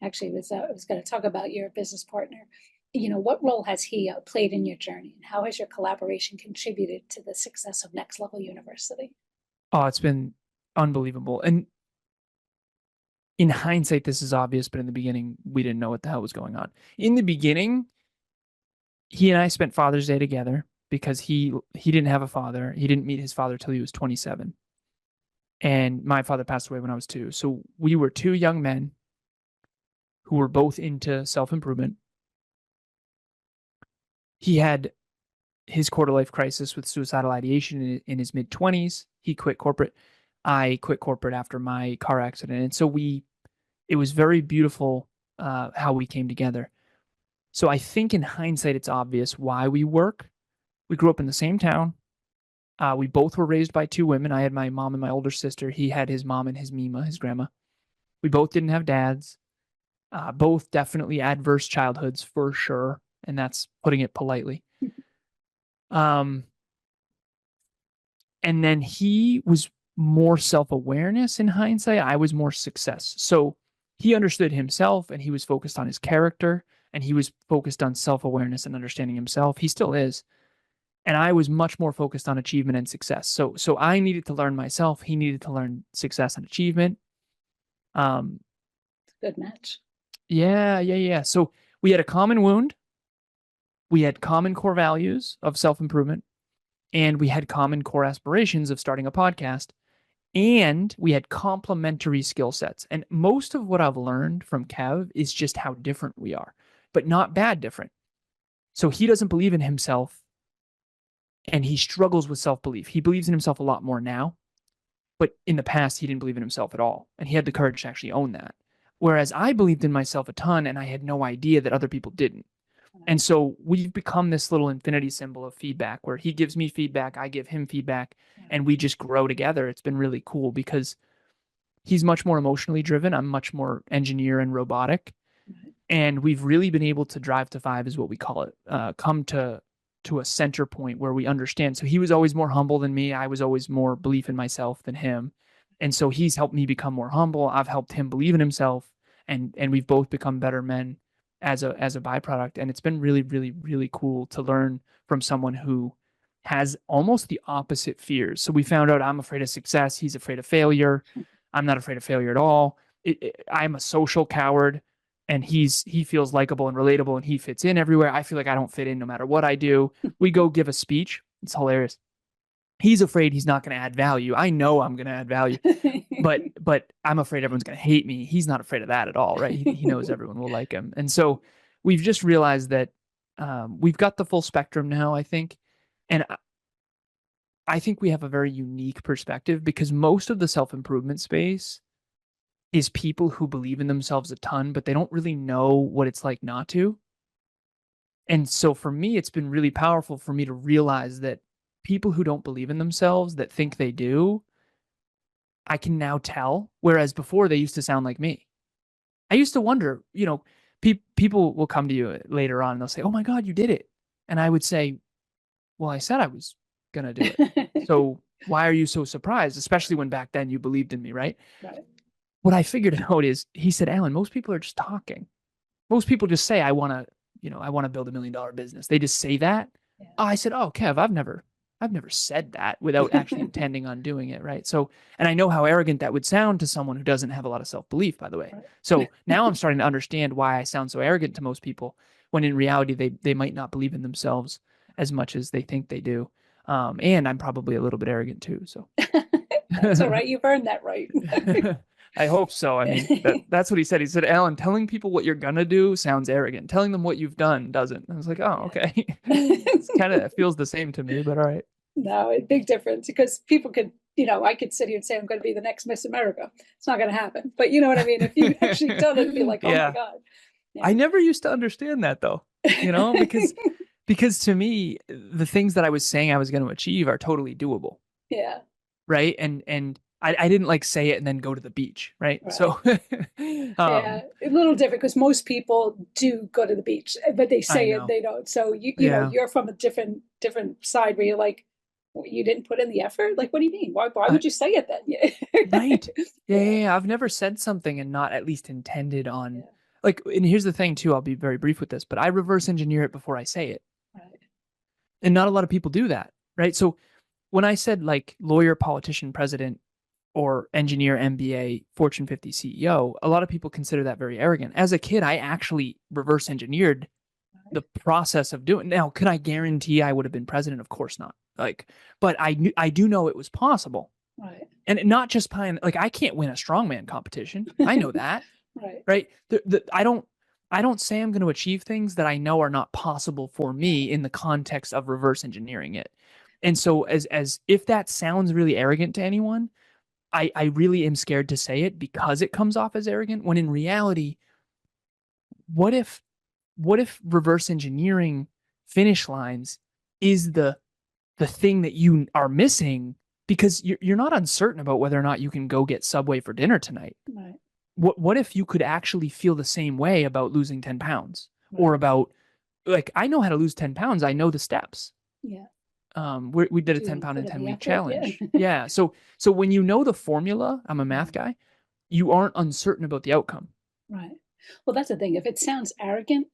Speaker 3: Actually, I was going to talk about your business partner. What role has he played in your journey, and how has your collaboration contributed to the success of Next Level University?
Speaker 4: Oh, it's been unbelievable. And in hindsight, this is obvious, but in the beginning, we didn't know what the hell was going on. In the beginning, he and I spent Father's Day together because he didn't have a father. He didn't meet his father till he was 27. And my father passed away when I was 2. So we were 2 young men who were both into self-improvement. He had his quarter-life crisis with suicidal ideation in his mid-20s. He quit corporate. I quit corporate after my car accident. And so it was very beautiful how we came together. So I think in hindsight, it's obvious why we work. We grew up in the same town. We both were raised by 2 women. I had my mom and my older sister. He had his mom and his Mima, his grandma. We both didn't have dads. Both definitely adverse childhoods for sure. And that's putting it politely. And then he was more self-awareness in hindsight. I was more success. So he understood himself and he was focused on his character and he was focused on self-awareness and understanding himself. He still is. And I was much more focused on achievement and success. So I needed to learn myself. He needed to learn success and achievement.
Speaker 3: Good match.
Speaker 4: Yeah. So we had a common wound. We had common core values of self-improvement, and we had common core aspirations of starting a podcast, and we had complementary skill sets. And most of what I've learned from Kev is just how different we are, but not bad different. So he doesn't believe in himself, and he struggles with self-belief. He believes in himself a lot more now, but in the past, he didn't believe in himself at all, and he had the courage to actually own that. Whereas I believed in myself a ton, and I had no idea that other people didn't. And so we've become this little infinity symbol of feedback where he gives me feedback, I give him feedback, and we just grow together. It's been really cool because he's much more emotionally driven. I'm much more engineer and robotic. And we've really been able to drive to five is what we call it, come to a center point where we understand. So he was always more humble than me. I was always more belief in myself than him. And so he's helped me become more humble. I've helped him believe in himself, and we've both become better men as a byproduct. And it's been really, really, really cool to learn from someone who has almost the opposite fears. So we found out I'm afraid of success. He's afraid of failure. I'm not afraid of failure at all. I'm a social coward, and he feels likable and relatable, and he fits in everywhere. I feel like I don't fit in no matter what I do. We go give a speech. It's hilarious. He's afraid he's not going to add value. I know I'm going to add value, but I'm afraid everyone's going to hate me. He's not afraid of that at all, right? He knows everyone will like him. And so we've just realized that we've got the full spectrum now, I think. And I think we have a very unique perspective because most of the self-improvement space is people who believe in themselves a ton, but they don't really know what it's like not to. And so for me, it's been really powerful for me to realize that people who don't believe in themselves, that think they do, I can now tell. Whereas before they used to sound like me. I used to wonder, people will come to you later on and they'll say, "Oh my God, you did it." And I would say, "Well, I said I was going to do it. So why are you so surprised?" Especially when back then you believed in me, right?
Speaker 3: Right.
Speaker 4: What I figured out is, he said, "Alan, most people are just talking. Most people just say, I want to build $1 million business. They just say that." Yeah. I said, "Oh, Kev, I've never said that without actually intending on doing it." Right. So, and I know how arrogant that would sound to someone who doesn't have a lot of self-belief, by the way. Right. So now I'm starting to understand why I sound so arrogant to most people, when in reality, they might not believe in themselves as much as they think they do. And I'm probably a little bit arrogant too. So
Speaker 3: that's all right. You've earned that right.
Speaker 4: I hope so. I mean, that's what he said. He said, "Alan, telling people what you're going to do sounds arrogant. Telling them what you've done doesn't." I was like, "Oh, okay." It's kind of feels the same to me, but all right.
Speaker 3: No, a big difference, because people could, I could sit here and say I'm going to be the next Miss America. It's not going to happen. But you know what I mean? If you actually done it, it'd be like, "Oh my God." Yeah.
Speaker 4: I never used to understand that though, because to me, the things that I was saying I was going to achieve are totally doable.
Speaker 3: Yeah.
Speaker 4: Right. And I didn't like say it and then go to the beach. Right. So
Speaker 3: yeah, a little different, because most people do go to the beach, but they say it, they don't. So you know, you're from a different side where you're like, you didn't put in the effort. Like, what do you mean? Why would you say it then?
Speaker 4: Right. Yeah. I've never said something and not at least intended on like, and here's the thing too, I'll be very brief with this, but I reverse engineer it before I say it.
Speaker 3: Right.
Speaker 4: And not a lot of people do that. Right. So when I said like lawyer, politician, president, or engineer, MBA, Fortune 50 CEO, a lot of people consider that very arrogant. As a kid, I actually reverse engineered the process of doing. Now, could I guarantee I would have been president? Of course not. But I do know it was possible.
Speaker 3: Right.
Speaker 4: And not just I can't win a strongman competition. I know that. Right. I don't say I'm going to achieve things that I know are not possible for me in the context of reverse engineering it. And so as if that sounds really arrogant to anyone, I really am scared to say it because it comes off as arrogant, when in reality, what if reverse engineering finish lines is the thing that you are missing because you're not uncertain about whether or not you can go get Subway for dinner tonight.
Speaker 3: Right.
Speaker 4: What if you could actually feel the same way about losing 10 pounds or about, like, I know how to lose 10 pounds. I know the steps.
Speaker 3: Yeah.
Speaker 4: We did a
Speaker 3: Do
Speaker 4: 10 pound
Speaker 3: put
Speaker 4: and
Speaker 3: in
Speaker 4: 10
Speaker 3: the
Speaker 4: week
Speaker 3: effort,
Speaker 4: challenge.
Speaker 3: yeah.
Speaker 4: Yeah. So when you know the formula, I'm a math guy, you aren't uncertain about the outcome.
Speaker 3: Right. Well, that's the thing. If it sounds arrogant,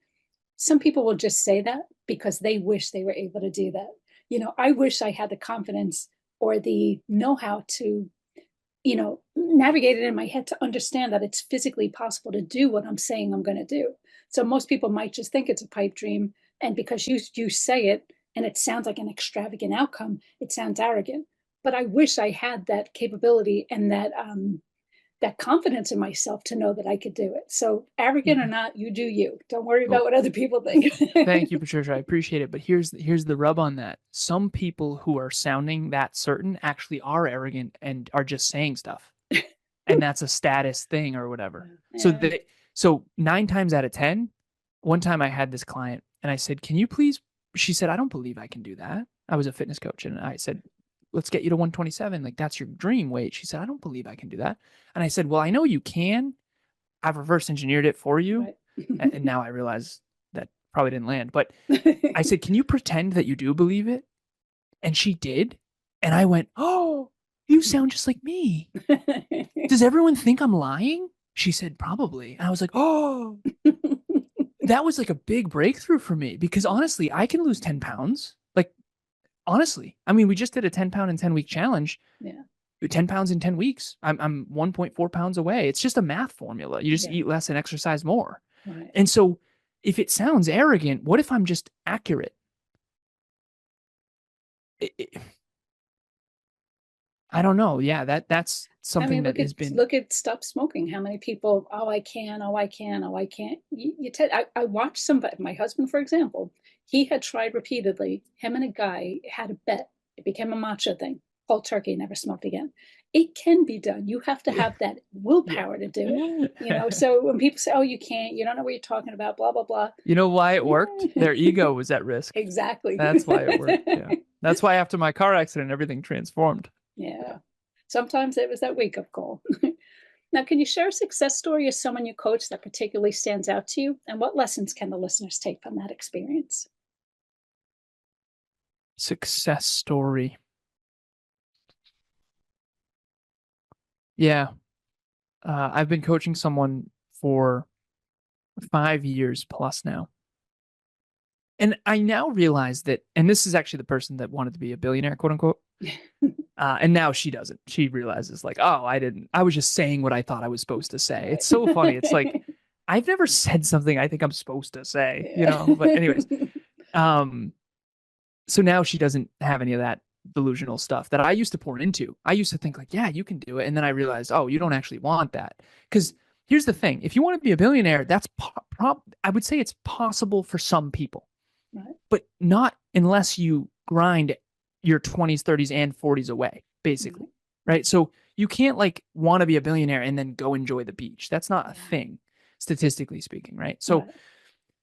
Speaker 3: some people will just say that because they wish they were able to do that. I wish I had the confidence or the know-how to, navigate it in my head to understand that it's physically possible to do what I'm saying I'm going to do. So most people might just think it's a pipe dream. And because you say it and it sounds like an extravagant outcome, it sounds arrogant. But I wish I had that capability and that confidence in myself to know that I could do it. So arrogant or not, you do you. Don't worry about what other people think.
Speaker 4: Thank you, Patricia. I appreciate it. But here's the rub on that. Some people who are sounding that certain actually are arrogant and are just saying stuff. And that's a status thing or whatever.
Speaker 3: Yeah.
Speaker 4: So 9 times out of 10, one time I had this client and I said, "Can you please?" She said, "I don't believe I can do that." I was a fitness coach and I said, "Let's get you to 127. Like that's your dream weight." She said, "I don't believe I can do that." And I said, "Well, I know you can. I've reverse engineered it for you."
Speaker 3: Right.
Speaker 4: And now I realize that probably didn't land. But I said, "Can you pretend that you do believe it?" And she did. And I went, "Oh, you sound just like me. Does everyone think I'm lying?" She said, "Probably." And I was like, "Oh." That was like a big breakthrough for me because honestly, I can lose 10 pounds. Like, honestly, I mean, we just did a 10 pound and 10 week challenge.
Speaker 3: Yeah.
Speaker 4: 10 pounds in 10 weeks. I'm 1.4 pounds away. It's just a math formula. You just
Speaker 3: Yeah.
Speaker 4: eat less and exercise more.
Speaker 3: Right.
Speaker 4: And so if it sounds arrogant, what if I'm just accurate? I don't know. Yeah, that's something that has been.
Speaker 3: Look at stop smoking. How many people? Oh, I can. Oh, I can. Oh, I can't. I watched somebody. My husband, for example, he had tried repeatedly. Him and a guy had a bet. It became a macho thing. Cold turkey, never smoked again. It can be done. You have to have that willpower to do it. So when people say, "Oh, you can't," you don't know what you're talking about. Blah blah blah.
Speaker 4: You know why it worked? Their ego was at risk.
Speaker 3: Exactly.
Speaker 4: That's why it worked. Yeah. That's why after my car accident, everything transformed.
Speaker 3: Yeah. Sometimes it was that wake-up call. Now, can you share a success story of someone you coach that particularly stands out to you? And what lessons can the listeners take from that experience?
Speaker 4: Success story. Yeah. I've been coaching someone for 5 years plus now. And I now realize that, and this is actually the person that wanted to be a billionaire, quote unquote. And now she doesn't. She realizes like, oh, I was just saying what I thought I was supposed to say. It's so funny. It's like, I've never said something I think I'm supposed to say, but anyways, so now she doesn't have any of that delusional stuff that I used to pour into. I used to think like, yeah, you can do it. And then I realized, oh, you don't actually want that. Because here's the thing. If you want to be a billionaire, that's I would say it's possible for some people,
Speaker 3: Right.
Speaker 4: but not unless you grind your 20s, 30s, and 40s away, basically. Right. So you can't like want to be a billionaire and then go enjoy the beach. That's not a thing, statistically speaking. Right. So,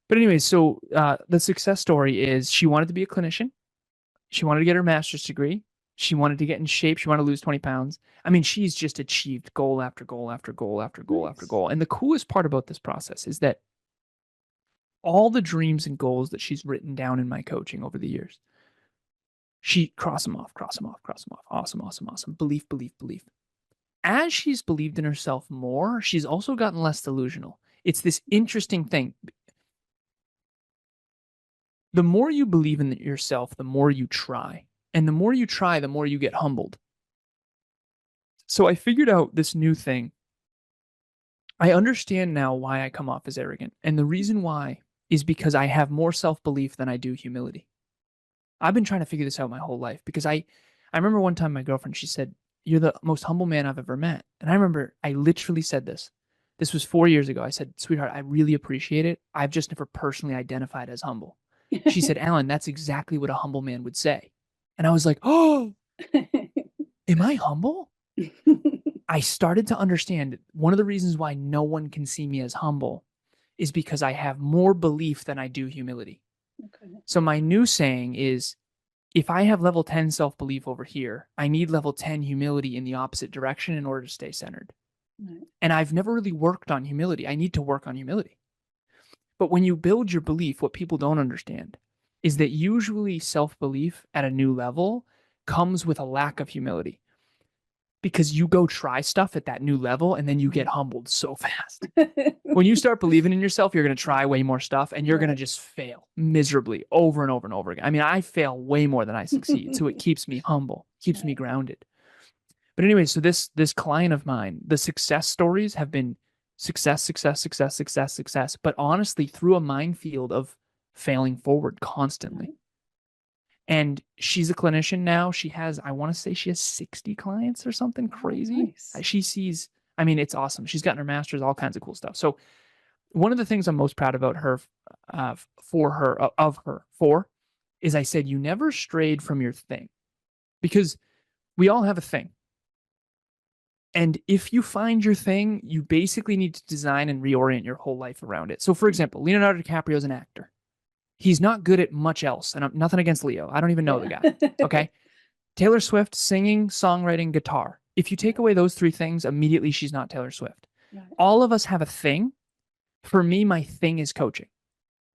Speaker 4: but anyways, so the success story is she wanted to be a clinician. She wanted to get her master's degree. She wanted to get in shape. She wanted to lose 20 pounds. I mean, she's just achieved goal after goal after goal after goal after goal. And the coolest part about this process is that all the dreams and goals that she's written down in my coaching over the years, she cross them off, cross them off, cross them off. Awesome, awesome, awesome. Belief, belief, belief. As she's believed in herself more, she's also gotten less delusional. It's this interesting thing. The more you believe in yourself, the more you try. And the more you try, the more you get humbled. So I figured out this new thing. I understand now why I come off as arrogant. And the reason why is because I have more self-belief than I do humility. I've been trying to figure this out my whole life because I remember one time my girlfriend, she said, "You're the most humble man I've ever met." And I remember I literally said this. This was 4 years ago. I said, "Sweetheart, I really appreciate it. I've just never personally identified as humble." She said, "Alan, that's exactly what a humble man would say." And I was like, "Oh, am I humble?" I started to understand one of the reasons why no one can see me as humble is because I have more belief than I do humility.
Speaker 3: Okay.
Speaker 4: So my new saying is, if I have level 10 self-belief over here, I need level 10 humility in the opposite direction in order to stay centered.
Speaker 3: Right.
Speaker 4: And I've never really worked on humility. I need to work on humility. But when you build your belief, what people don't understand is that usually self-belief at a new level comes with a lack of humility, because you go try stuff at that new level and then you get humbled so fast. When you start believing in yourself, you're going to try way more stuff and you're going to just fail miserably over and over and over again. I mean, I fail way more than I succeed. So it keeps me humble, keeps me grounded. But anyway, so this client of mine, the success stories have been success, success, success, success, success, but honestly through a minefield of failing forward constantly. And she's a clinician now. She has, I want to say she has 60 clients or something crazy. Nice. She sees, I mean, it's awesome. She's gotten her master's, all kinds of cool stuff. So one of the things I'm most proud about her, for, is I said, you never strayed from your thing, because we all have a thing. And if you find your thing, you basically need to design and reorient your whole life around it. So for example, Leonardo DiCaprio is an actor. He's not good at much else. And I'm nothing against Leo. I don't even know the guy. Okay. Taylor Swift, singing, songwriting, guitar. If you take away those three things, immediately she's not Taylor Swift. All of us have a thing. For me, my thing is coaching.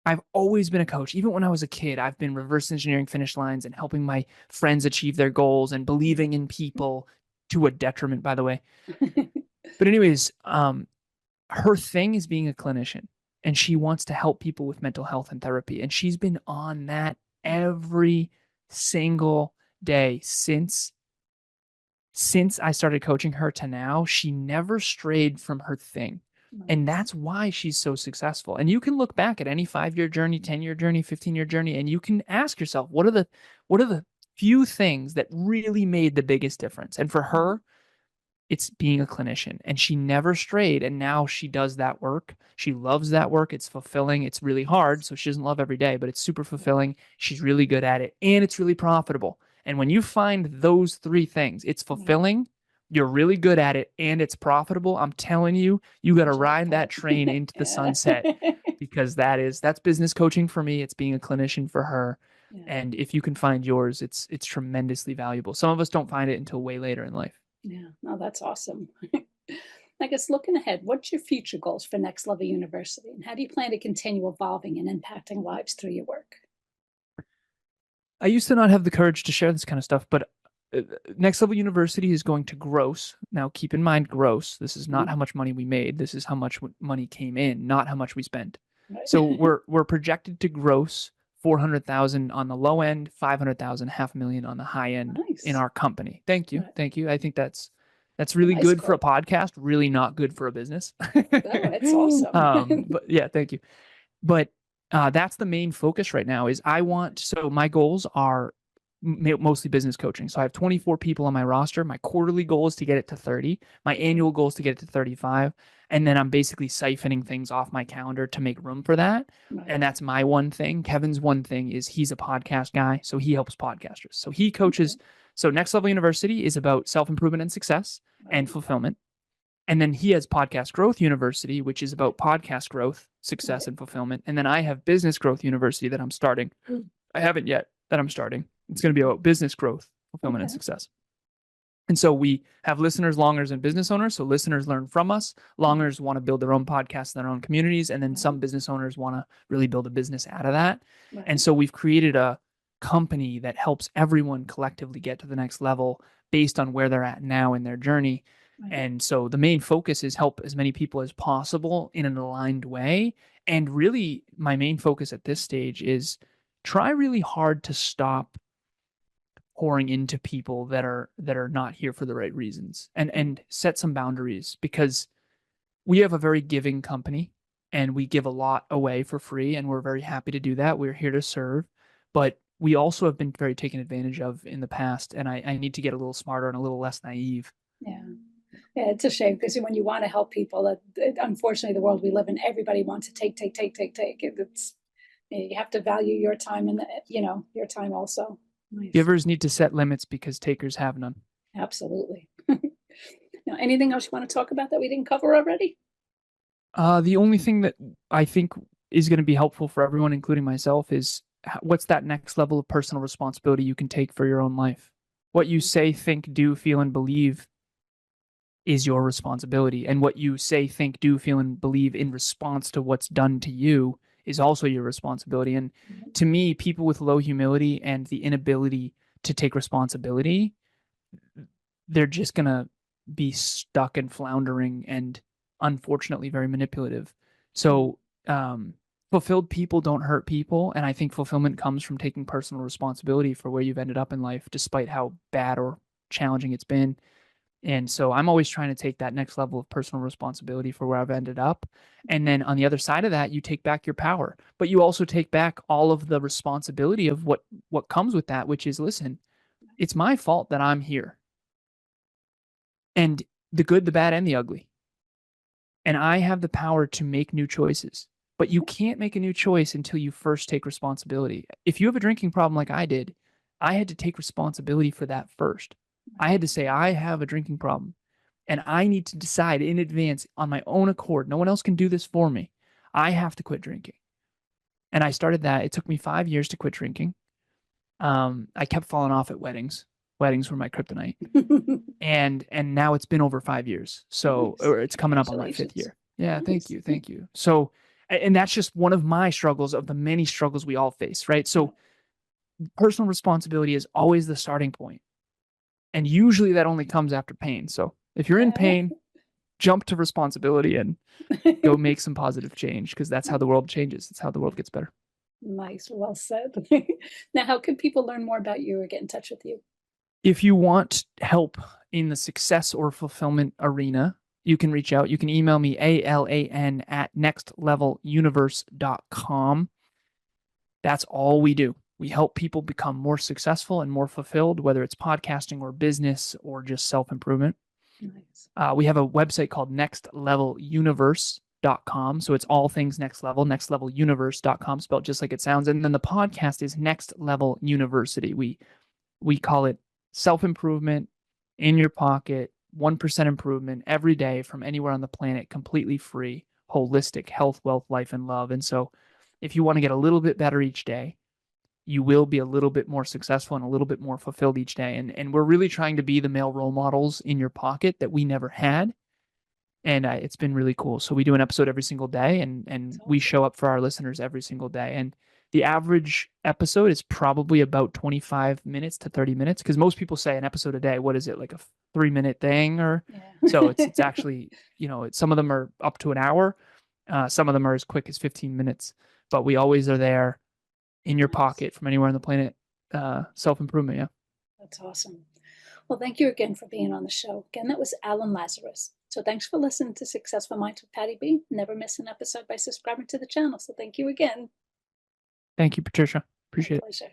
Speaker 4: I've always been a coach. Even when I was a kid, I've been reverse engineering finish lines and helping my friends achieve their goals and believing in people, to a detriment, by the way. But anyways, her thing is being a clinician. And she wants to help people with mental health and therapy. And she's been on that every single day since I started coaching her to now. She never strayed from her thing. And that's why she's so successful. And you can look back at any 5-year journey, 10-year journey, 15-year journey, and you can ask yourself, what are the few things that really made the biggest difference? And for her, it's being a clinician, and she never strayed. And now she does that work. She loves that work. It's fulfilling. It's really hard. So she doesn't love every day, but it's super fulfilling. She's really good at it, and it's really profitable. And when you find those three things, it's fulfilling, you're really good at it, and it's profitable. I'm telling you, you got to ride that train into the sunset, because that's business coaching for me. It's being a clinician for her. And if you can find yours, it's tremendously valuable. Some of us don't find it until way later in life.
Speaker 3: Yeah, no, that's awesome. I guess looking ahead, what's your future goals for Next Level University? And how do you plan to continue evolving and impacting lives through your work?
Speaker 4: I used to not have the courage to share this kind of stuff, but Next Level University is going to gross. Now, keep in mind, gross. This is not how much money we made. This is how much money came in, not how much we spent. Right. So we're projected to gross 400,000 on the low end, 500,000, $500,000 on the high end in our company. Thank you. Right. Thank you. I think that's really good for a podcast, really not good for a business.
Speaker 3: That's awesome.
Speaker 4: But yeah, thank you. But that's the main focus right now. So my goals are mostly business coaching. So I have 24 people on my roster. My quarterly goal is to get it to 30. My annual goal is to get it to 35. And then I'm basically siphoning things off my calendar to make room for that. Right. And that's my one thing. Kevin's one thing is he's a podcast guy. So he helps podcasters. So he coaches. Okay. So Next Level University is about self-improvement and success and fulfillment. And then he has Podcast Growth University, which is about podcast growth, success, and fulfillment. And then I have Business Growth University that I'm starting. I haven't yet, that I'm starting. It's going to be about business growth, fulfillment, and success. And so we have listeners, longers, and business owners. So listeners learn from us. Longers want to build their own podcasts in their own communities. And then some business owners want to really build a business out of that. Right. And so we've created a company that helps everyone collectively get to the next level based on where they're at now in their journey. Right. And so the main focus is help as many people as possible in an aligned way. And really, my main focus at this stage is try really hard to stop pouring into people that are not here for the right reasons, and set some boundaries, because we have a very giving company and we give a lot away for free, and we're very happy to do that. We're here to serve, but we also have been very taken advantage of in the past, and I need to get a little smarter and a little less naive.
Speaker 3: Yeah, it's a shame, because when you want to help people, unfortunately, the world we live in, everybody wants to take. It's, you have to value your time, and your time also. Nice.
Speaker 4: Givers need to set limits because takers have none.
Speaker 3: Absolutely. Now, anything else you want to talk about that we didn't cover already?
Speaker 4: The only thing that I think is going to be helpful for everyone, including myself, is what's that next level of personal responsibility you can take for your own life. What you say, think, do, feel, and believe is your responsibility. And what you say, think, do, feel, and believe in response to what's done to you is also your responsibility. And to me, people with low humility and the inability to take responsibility, they're just going to be stuck and floundering and unfortunately very manipulative. So fulfilled people don't hurt people. And I think fulfillment comes from taking personal responsibility for where you've ended up in life, despite how bad or challenging it's been. And so I'm always trying to take that next level of personal responsibility for where I've ended up. And then on the other side of that, you take back your power, but you also take back all of the responsibility of what comes with that, which is, listen, it's my fault that I'm here. And the good, the bad, and the ugly. And I have the power to make new choices. But you can't make a new choice until you first take responsibility. If you have a drinking problem like I did, I had to take responsibility for that first. I had to say, I have a drinking problem. And I need to decide in advance on my own accord. No one else can do this for me. I have to quit drinking. And I started that. It took me 5 years to quit drinking. I kept falling off at weddings. Weddings were my kryptonite. And now it's been over 5 years. So, or it's coming up on my 5th year. Yeah, thank you. Thank you. So, and that's just one of my struggles of the many struggles we all face, right? So personal responsibility is always the starting point. And usually that only comes after pain. So if you're in pain, jump to responsibility and go make some positive change, because that's how the world changes. It's how the world gets better.
Speaker 3: Nice. Well said. Now, how can people learn more about you or get in touch with you?
Speaker 4: If you want help in the success or fulfillment arena, you can reach out. You can email me, alan@nextleveluniverse.com. That's all we do. We help people become more successful and more fulfilled, whether it's podcasting or business or just self-improvement.
Speaker 3: Nice.
Speaker 4: We have a website called nextleveluniverse.com. So it's all things next level, nextleveluniverse.com, spelled just like it sounds. And then the podcast is Next Level University. We call it self-improvement in your pocket, 1% improvement every day from anywhere on the planet, completely free, holistic health, wealth, life, and love. And so if you want to get a little bit better each day, you will be a little bit more successful and a little bit more fulfilled each day. And we're really trying to be the male role models in your pocket that we never had. And it's been really cool. So we do an episode every single day, and we show up for our listeners every single day. And the average episode is probably about 25 minutes to 30 minutes, because most people say an episode a day. What is it, like a 3-minute thing? Or so it's actually, some of them are up to an hour. Some of them are as quick as 15 minutes. But we always are there in your pocket from anywhere on the planet. Self-improvement, yeah.
Speaker 3: That's awesome. Well, thank you again for being on the show. Again, that was Alan Lazaros. So thanks for listening to Successful Minds with Patty B. Never miss an episode by subscribing to the channel. So thank you again.
Speaker 4: Thank you, Patricia. Appreciate it.
Speaker 3: Pleasure.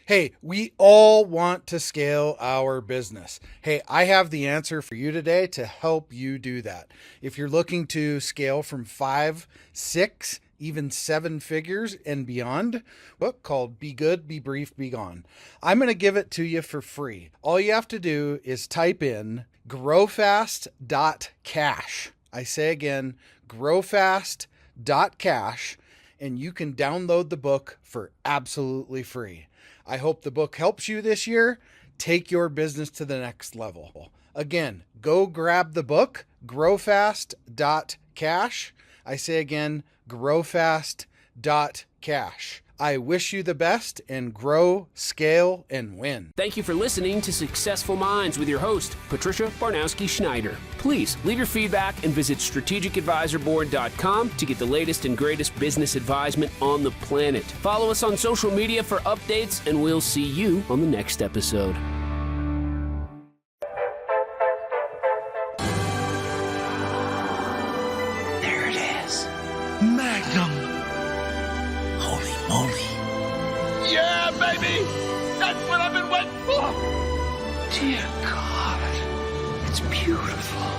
Speaker 2: Hey, we all want to scale our business. Hey, I have the answer for you today to help you do that. If you're looking to scale from 5, 6, even 7 figures and beyond, book called Be Good, Be Brief, Be Gone. I'm going to give it to you for free. All you have to do is type in growfast.cash. I say again, growfast.cash, and you can download the book for absolutely free. I hope the book helps you this year. Take your business to the next level. Again, go grab the book, growfast.cash. I say again, growfast.cash. I wish you the best, and grow, scale, and win.
Speaker 1: Thank you for listening to Successful Minds with your host, Patricia Barnowski-Schneider. Please leave your feedback and visit strategicadvisorboard.com to get the latest and greatest business advisement on the planet. Follow us on social media for updates, and we'll see you on the next episode.
Speaker 5: There it is. Magnum. Holy moly.
Speaker 6: Yeah, baby! That's what I've been waiting for!
Speaker 5: Dear God. It's beautiful.